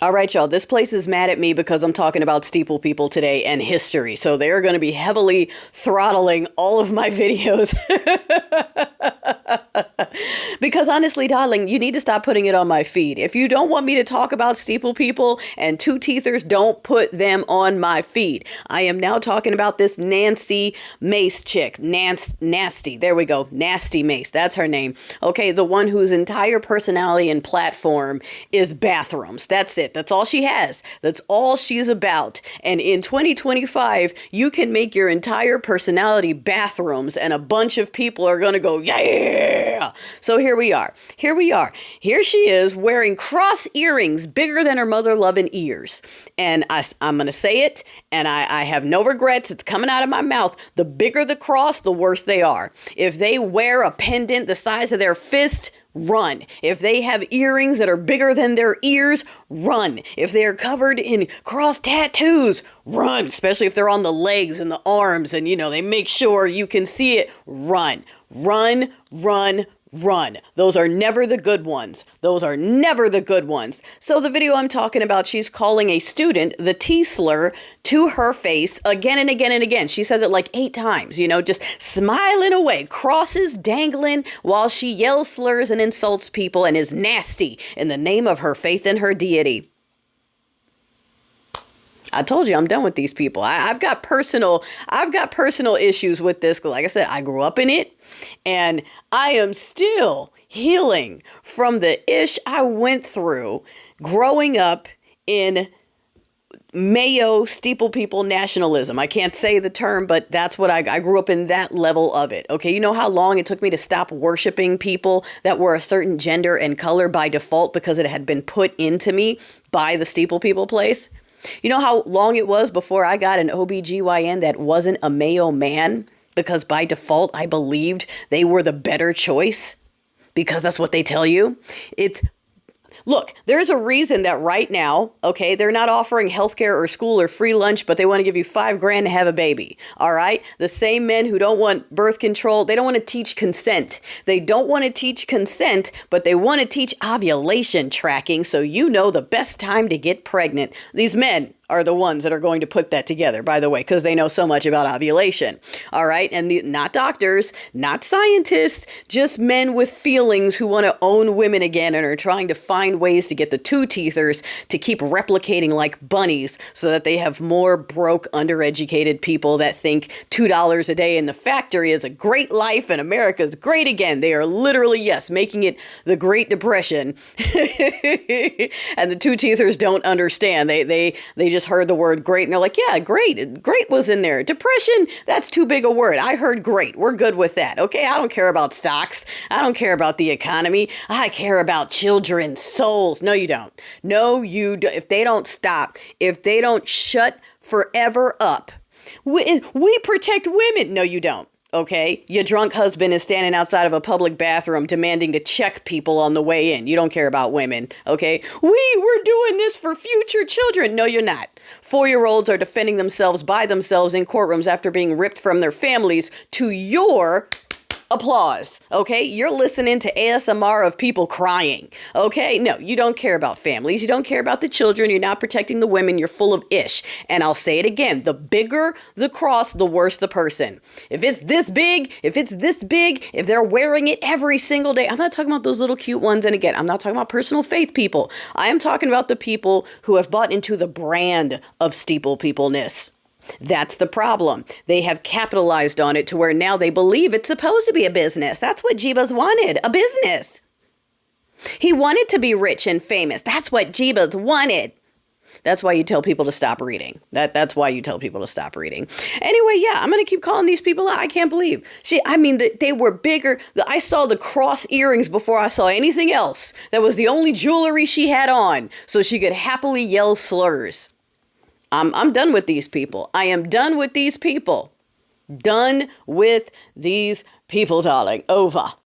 All right, y'all, this place is mad at me because I'm talking about steeple people today and history. So they're going to be heavily throttling all of my videos. Because honestly, darling, you need to stop putting it on my feed. If you don't want me to talk about steeple people and two-teethers, don't put them on my feed. I am now talking about this Nancy Mace chick. Nasty. There we go. Nasty Mace. That's her name. Okay, the one whose entire personality and platform is bathrooms. That's it. That's all she has. That's all she's about. And in 2025, you can make your entire personality bathrooms and a bunch of people are going to go, yeah. So here we are. Here she is wearing cross earrings bigger than her mother-loving ears. And I'm going to say it, and I have no regrets. It's coming out of my mouth. The bigger the cross, the worse they are. If they wear a pendant the size of their fist, run. If they have earrings that are bigger than their ears, run. If they're covered in cross tattoos, run. Especially if they're on the legs and the arms and, they make sure you can see it, run. Run, run, run. Those are never the good ones. So the video I'm talking about, she's calling a student the T-slur to her face again and again and again. She says it like 8 times, just smiling away, crosses dangling while she yells slurs and insults people and is nasty in the name of her faith in her deity. I told you I'm done with these people. I've got personal issues with this. Like I said, I grew up in it and I am still healing from the ish I went through growing up in Mayo steeple people nationalism. I can't say the term, but that's what I grew up in, that level of it. Okay, you know how long it took me to stop worshiping people that were a certain gender and color by default because it had been put into me by the steeple people place? You know how long it was before I got an OBGYN that wasn't a Mayo man? Because by default, I believed they were the better choice. Because that's what they tell you. Look, there's a reason that right now, okay, they're not offering healthcare or school or free lunch, but they want to give you $5,000 to have a baby. All right. The same men who don't want birth control, they don't want to teach consent. They don't want to teach consent, but they want to teach ovulation tracking. So the best time to get pregnant. These men are the ones that are going to put that together, by the way, because they know so much about ovulation. All right. And not doctors, not scientists, just men with feelings who want to own women again and are trying to find ways to get the two-teethers to keep replicating like bunnies so that they have more broke, undereducated people that think $2 a day in the factory is a great life and America's great again. They are literally, yes, making it the Great Depression. And the two-teethers don't understand. They just heard the word great and they're like, yeah, great was in there. Depression, that's too big a word. I heard great. We're good with that. Okay, I don't care about stocks. I don't care about the economy. I care about children's souls. No, you don't. No, you don't. If they don't stop, if they don't shut forever up, we protect women. No, you don't. Okay, your drunk husband is standing outside of a public bathroom demanding to check people on the way in. You don't care about women. Okay, we're doing this for future children. No, you're not. 4-year-olds are defending themselves by themselves in courtrooms after being ripped from their families to your applause. Okay, you're listening to ASMR of people crying. Okay, no, you don't care about families. You don't care about the children. You're not protecting the women. You're full of ish. And I'll say it again. The bigger the cross, the worse the person. If it's this big, if they're wearing it every single day, I'm not talking about those little cute ones. And again, I'm not talking about personal faith people. I am talking about the people who have bought into the brand of steeple peopleness. That's the problem. They have capitalized on it to where now they believe it's supposed to be a business. That's what Jeebus wanted, a business. He wanted to be rich and famous. That's what Jeebus wanted. That's why you tell people to stop reading. That's why you tell people to stop reading. Anyway, yeah, I'm going to keep calling these people out. I can't believe. They were bigger. I saw the cross earrings before I saw anything else. That was the only jewelry she had on, so she could happily yell slurs. I'm done with these people. I am done with these people. Done with these people, darling. Over.